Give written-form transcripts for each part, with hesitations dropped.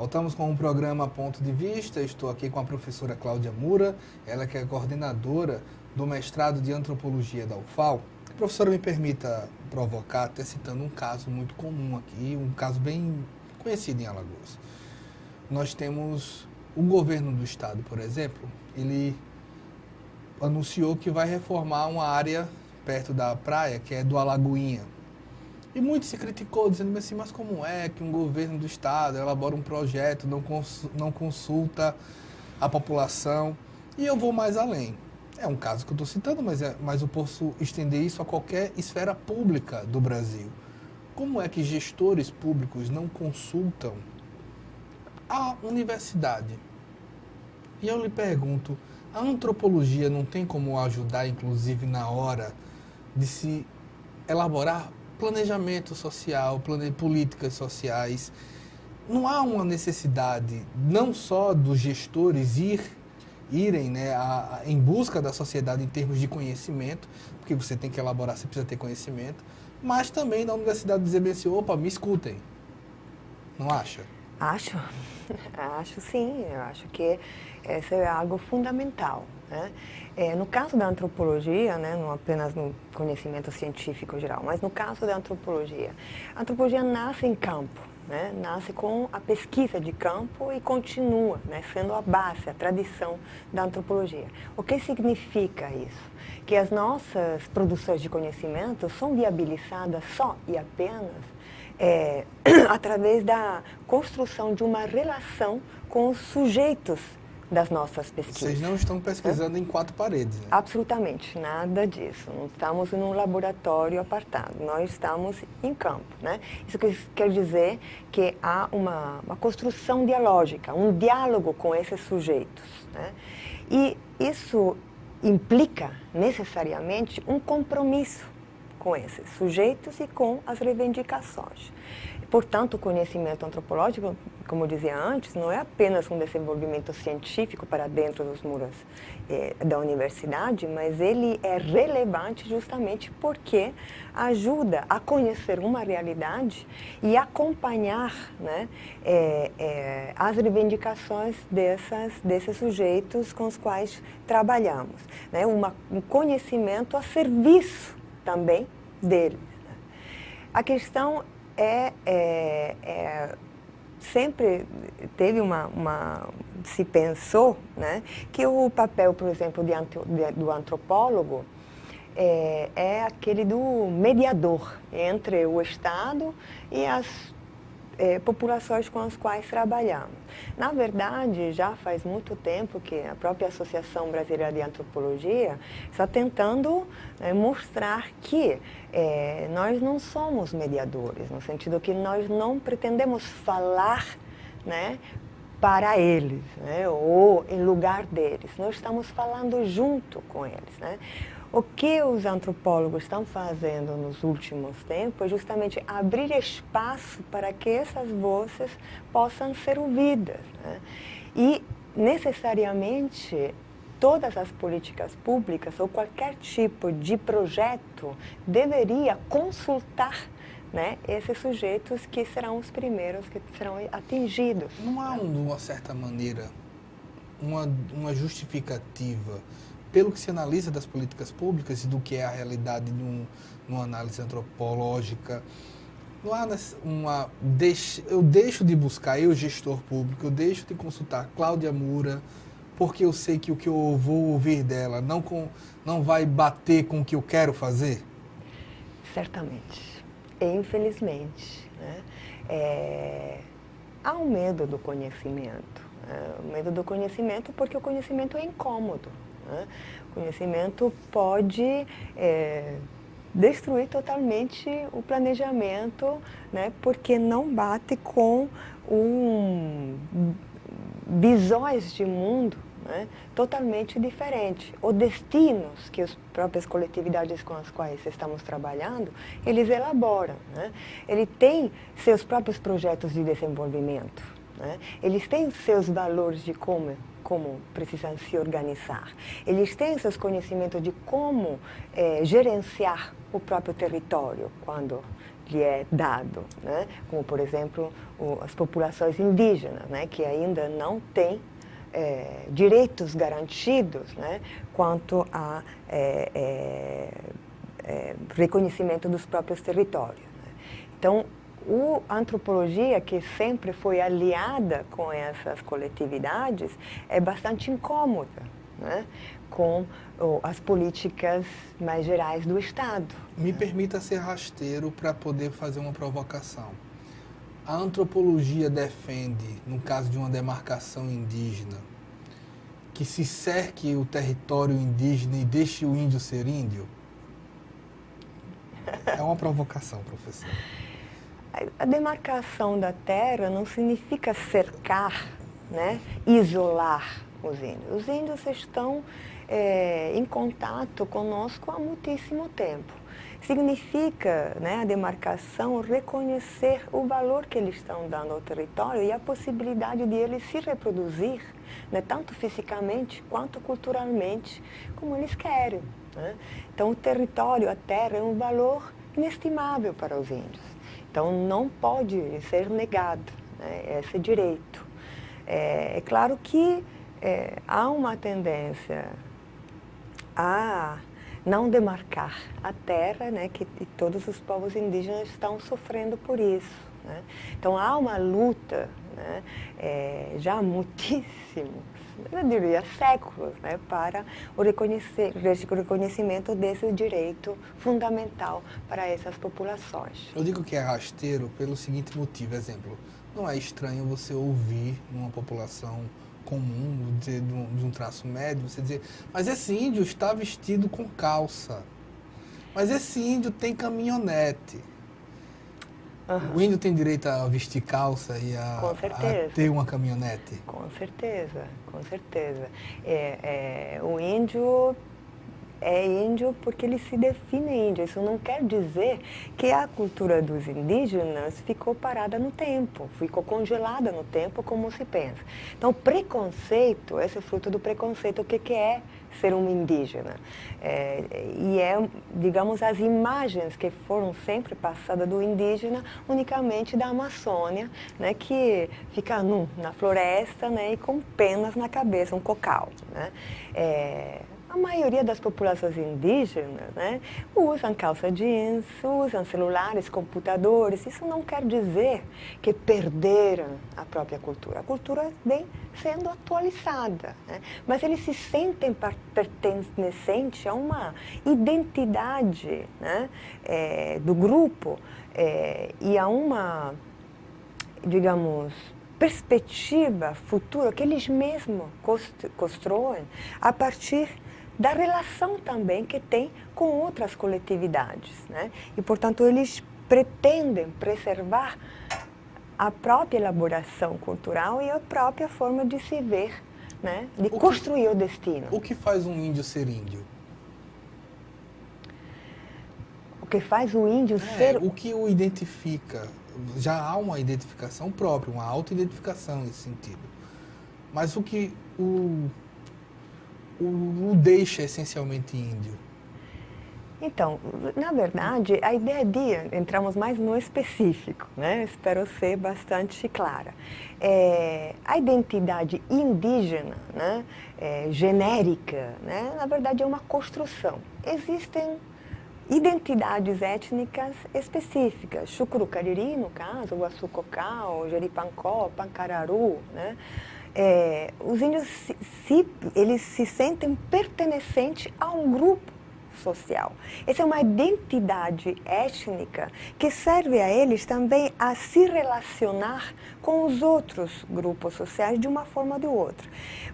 Voltamos com o programa Ponto de Vista. Estou aqui com a professora Cláudia Moura, ela que é coordenadora do mestrado de Antropologia da UFAL. Professora, me permita provocar, até citando um caso muito comum aqui, um caso bem conhecido em Alagoas. Nós temos o governo do estado, por exemplo, ele anunciou que vai reformar uma área perto da praia, que é do Alagoinha. E muito se criticou, dizendo assim, mas como é que um governo do estado elabora um projeto, não consulta a população? E eu vou mais além. É um caso que eu estou citando, mas eu posso estender isso a qualquer esfera pública do Brasil. Como é que gestores públicos não consultam a universidade? E eu lhe pergunto, a antropologia não tem como ajudar, inclusive, na hora de se elaborar planejamento social, políticas sociais? Não há uma necessidade, não só dos gestores irem, né, em busca da sociedade em termos de conhecimento, porque você tem que elaborar, você precisa ter conhecimento, mas também da universidade dizer bem assim, opa, me escutem. Não acha? Acho sim, eu acho que isso é algo fundamental, né? No caso da antropologia, né, não apenas no conhecimento científico geral, mas no caso da antropologia, a antropologia nasce em campo, né? Nasce com a pesquisa de campo e continua, né, sendo a base, a tradição da antropologia. O que significa isso? Que as nossas produções de conhecimento são viabilizadas só e apenas através da construção de uma relação com os sujeitos das nossas pesquisas. Vocês não estão pesquisando em quatro paredes, né? Absolutamente, nada disso. Não estamos em um laboratório apartado, nós estamos em campo, né? Isso quer dizer que há uma construção dialógica, um diálogo com esses sujeitos, né? E isso implica necessariamente um compromisso com esses sujeitos e com as reivindicações. Portanto, o conhecimento antropológico, como eu dizia antes, não é apenas um desenvolvimento científico para dentro dos muros da universidade, mas ele é relevante justamente porque ajuda a conhecer uma realidade e acompanhar, né, as reivindicações desses sujeitos com os quais trabalhamos, né, um conhecimento a serviço também deles. A questão sempre teve se pensou, né, que o papel, por exemplo, do antropólogo é aquele do mediador entre o Estado e as populações com as quais trabalhamos. Na verdade, já faz muito tempo que a própria Associação Brasileira de Antropologia está tentando mostrar que nós não somos mediadores, no sentido que nós não pretendemos falar, né, para eles, né, ou em lugar deles. Nós estamos falando junto com eles, né? O que os antropólogos estão fazendo nos últimos tempos é justamente abrir espaço para que essas vozes possam ser ouvidas, né? E, necessariamente, todas as políticas públicas ou qualquer tipo de projeto deveria consultar, né, esses sujeitos que serão os primeiros que serão atingidos. Não há, de uma certa maneira, uma justificativa pelo que se analisa das políticas públicas e do que é a realidade numa análise antropológica? Não há eu deixo de buscar, eu gestor público, eu deixo de consultar Cláudia Moura, porque eu sei que o que eu vou ouvir dela não vai bater com o que eu quero fazer? Certamente. Infelizmente, né? Há um medo do conhecimento. O medo do conhecimento porque o conhecimento é incômodo. O conhecimento pode destruir totalmente o planejamento, né, porque não bate com visões de mundo, né, totalmente diferentes. Os destinos que as próprias coletividades com as quais estamos trabalhando, eles elaboram, né? Ele tem seus próprios projetos de desenvolvimento, né? Eles têm seus valores de como precisam se organizar. Eles têm seus conhecimentos de como gerenciar o próprio território, quando lhe é dado, né? Como, por exemplo, as populações indígenas, né? Que ainda não têm direitos garantidos, né? Quanto a reconhecimento dos próprios territórios, né? Então, a antropologia, que sempre foi aliada com essas coletividades, é bastante incômoda, né, com as políticas mais gerais do Estado. Me permita ser rasteiro para poder fazer uma provocação. A antropologia defende, no caso de uma demarcação indígena, que se cerque o território indígena e deixe o índio ser índio? É uma provocação, professor. A demarcação da terra não significa cercar, né, isolar os índios. Os índios estão em contato conosco há muitíssimo tempo. Significa, né, a demarcação reconhecer o valor que eles estão dando ao território e a possibilidade de eles se reproduzir, né, tanto fisicamente quanto culturalmente, como eles querem, né? Então, o território, a terra, é um valor inestimável para os índios. Então, não pode ser negado, né, esse direito. É claro que há uma tendência a não demarcar a terra, né, que todos os povos indígenas estão sofrendo por isso, né? Então, há uma luta, né, já há muitíssimos, eu diria séculos, né, para o reconhecimento desse direito fundamental para essas populações. Eu digo que é rasteiro pelo seguinte motivo, exemplo, não é estranho você ouvir numa população comum, de um traço médio, você dizer, mas esse índio está vestido com calça, mas esse índio tem caminhonete. Uhum. O índio tem direito a vestir calça e a ter uma caminhonete? Com certeza, com certeza. O índio é índio porque ele se define índio. Isso não quer dizer que a cultura dos indígenas ficou parada no tempo, ficou congelada no tempo, como se pensa. Então, o preconceito, esse é fruto do preconceito, o que é ser um indígena? Digamos, as imagens que foram sempre passadas do indígena unicamente da Amazônia, né, que fica nu na floresta, né, e com penas na cabeça, um cocal, né? A maioria das populações indígenas, né, usam calça jeans, usam celulares, computadores. Isso não quer dizer que perderam a própria cultura. A cultura vem sendo atualizada, né? Mas eles se sentem pertencentes a uma identidade, né, do grupo e a uma, digamos, perspectiva futura que eles mesmos constroem a partir da relação também que tem com outras coletividades, né? E, portanto, eles pretendem preservar a própria elaboração cultural e a própria forma de se ver, né? De construir o destino. O que faz um índio ser índio? O que faz o índio ser... O que o identifica? Já há uma identificação própria, uma auto-identificação nesse sentido. Mas o que o deixa essencialmente índio? Então, na verdade, a ideia de entramos mais no específico, né? Espero ser bastante clara. A identidade indígena, né, genérica, né, na verdade é uma construção. Existem identidades étnicas específicas, Chucuru-Cariri, no caso, Guaçu-Cocal, Jeripancó, Pancararu, né? Os índios eles se sentem pertencentes a um grupo social. Essa é uma identidade étnica que serve a eles também a se relacionar com os outros grupos sociais de uma forma ou de outra.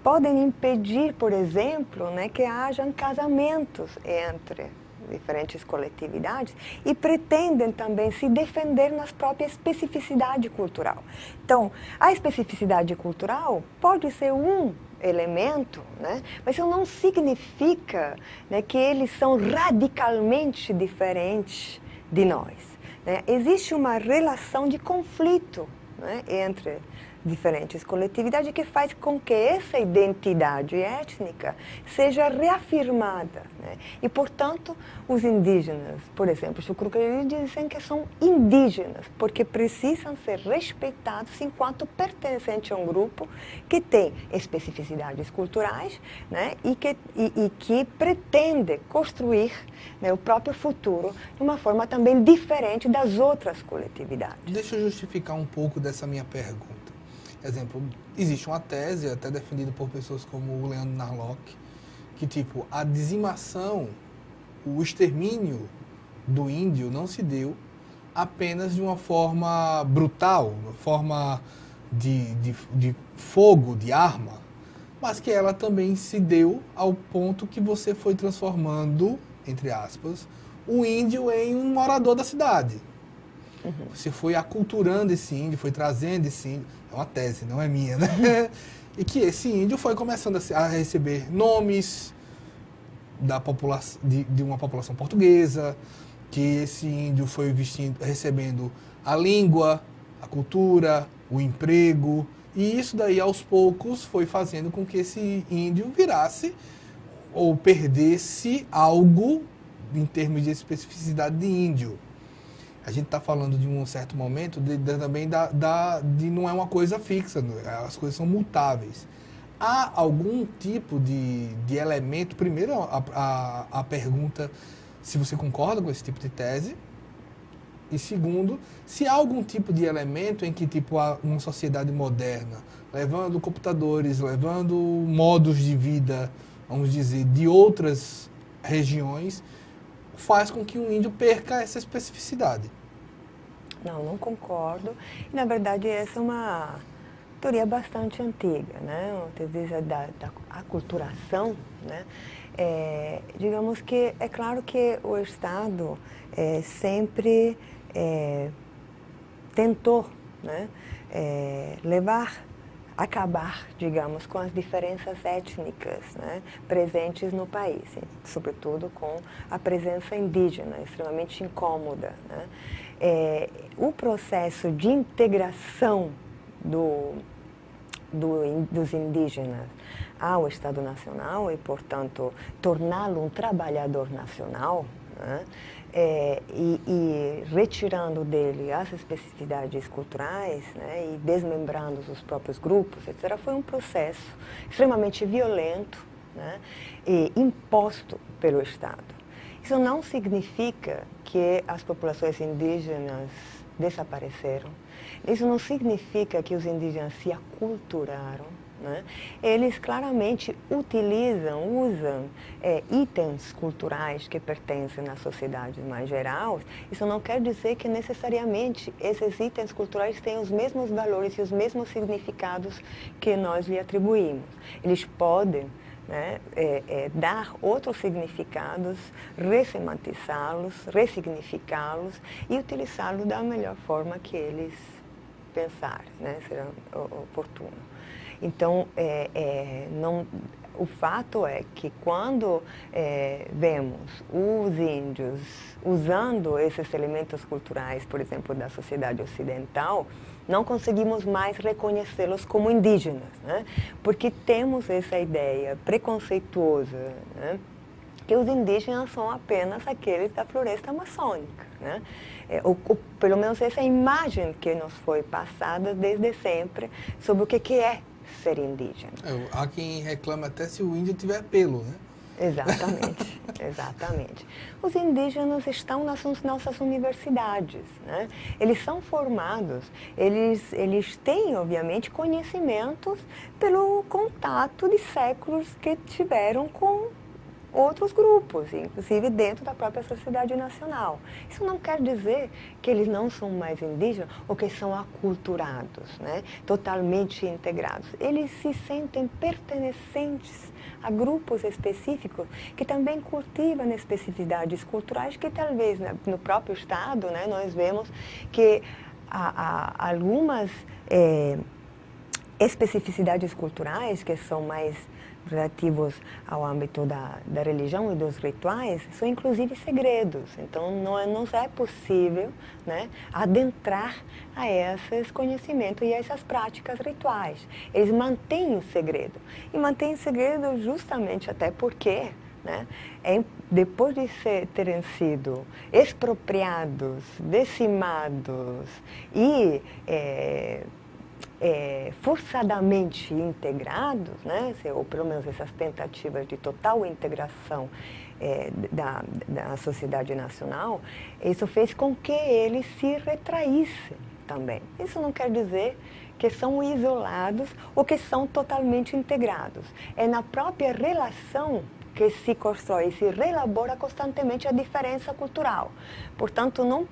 Podem impedir, por exemplo, né, que hajam casamentos entre diferentes coletividades e pretendem também se defender nas próprias especificidade cultural. Então, a especificidade cultural pode ser um elemento, né? Mas isso não significa, né, que eles são radicalmente diferentes de nós, né? Existe uma relação de conflito, né, entre diferentes coletividades, que faz com que essa identidade étnica seja reafirmada, né? E, portanto, os indígenas, por exemplo, Chucrucariri, dizem que são indígenas, porque precisam ser respeitados enquanto pertencentes a um grupo que tem especificidades culturais, né? E que pretende construir, né, o próprio futuro de uma forma também diferente das outras coletividades. Deixa eu justificar um pouco dessa minha pergunta. Exemplo, existe uma tese, até defendida por pessoas como o Leandro Narlock, que tipo, a dizimação, o extermínio do índio não se deu apenas de uma forma brutal, uma forma de fogo, de arma, mas que ela também se deu ao ponto que você foi transformando, entre aspas, o índio em um morador da cidade. Você foi aculturando esse índio, foi trazendo esse índio. É uma tese, não é minha, né? E que esse índio foi começando a receber nomes da de uma população portuguesa, que esse índio foi recebendo a língua, a cultura, o emprego. E isso daí, aos poucos, foi fazendo com que esse índio virasse ou perdesse algo em termos de especificidade de índio. A gente está falando de um certo momento também de não é uma coisa fixa, as coisas são mutáveis. Há algum tipo de elemento, primeiro a pergunta se você concorda com esse tipo de tese, e segundo, se há algum tipo de elemento em que tipo uma sociedade moderna, levando computadores, levando modos de vida, vamos dizer, de outras regiões, faz com que um índio perca essa especificidade. Não concordo. E, na verdade, essa é uma teoria bastante antiga, né? A teoria da aculturação, né? Digamos que é claro que o Estado sempre tentou, né, acabar, digamos, com as diferenças étnicas, né, presentes no país, sobretudo com a presença indígena, extremamente incômoda, né. O processo de integração dos indígenas ao Estado Nacional e, portanto, torná-lo um trabalhador nacional, né, e retirando dele as especificidades culturais, né, e desmembrando os próprios grupos, etc., foi um processo extremamente violento, né, e imposto pelo Estado. Isso não significa que as populações indígenas desapareceram. Isso não significa que os indígenas se aculturaram, né? Eles claramente usam itens culturais que pertencem à sociedade mais geral. Isso não quer dizer que necessariamente esses itens culturais têm os mesmos valores e os mesmos significados que nós lhe atribuímos. Eles podem, né, dar outros significados, ressemantizá-los, ressignificá-los e utilizá-los da melhor forma que eles pensarem, né, será oportuno. Então, o fato é que quando vemos os índios usando esses elementos culturais, por exemplo, da sociedade ocidental, não conseguimos mais reconhecê-los como indígenas, né? Porque temos essa ideia preconceituosa, né, que os indígenas são apenas aqueles da floresta amazônica, né? Ou pelo menos essa imagem que nos foi passada desde sempre sobre o que é ser indígena. Há quem reclama até se o índio tiver pelo, né? Exatamente, exatamente. Os indígenas estão nas nossas universidades, né? Eles são formados, eles têm, obviamente, conhecimentos pelo contato de séculos que tiveram com outros grupos, inclusive dentro da própria sociedade nacional. Isso não quer dizer que eles não são mais indígenas ou que são aculturados, né? Totalmente integrados. Eles se sentem pertencentes a grupos específicos que também cultivam especificidades culturais que talvez no próprio Estado, né, nós vemos que há algumas especificidades culturais, que são mais relativos ao âmbito da religião e dos rituais, são inclusive segredos. Então, não é possível, né, adentrar a esses conhecimentos e a essas práticas rituais. Eles mantêm o segredo. E mantêm o segredo justamente até porque, né, depois de terem sido expropriados, dizimados e forçadamente integrados, né, ou pelo menos essas tentativas de total integração da sociedade nacional, isso fez com que eles se retraíssem também. Isso não quer dizer que são isolados ou que são totalmente integrados. É na própria relação que se constrói e se relabora constantemente a diferença cultural. Portanto, não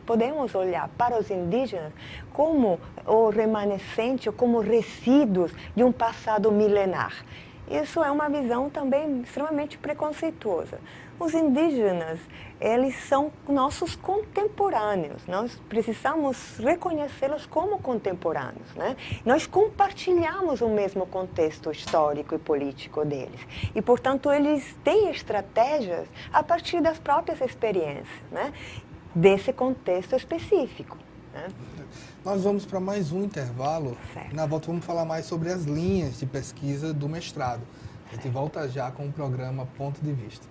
podemos olhar para os indígenas como o remanescente ou como resíduos de um passado milenar. Isso é uma visão também extremamente preconceituosa. Os indígenas, eles são nossos contemporâneos. Nós precisamos reconhecê-los como contemporâneos, né? Nós compartilhamos o mesmo contexto histórico e político deles. E, portanto, eles têm estratégias a partir das próprias experiências, né, desse contexto específico, né? Nós vamos para mais um intervalo. Certo. Na volta vamos falar mais sobre as linhas de pesquisa do mestrado. A gente volta já com o programa Ponto de Vista.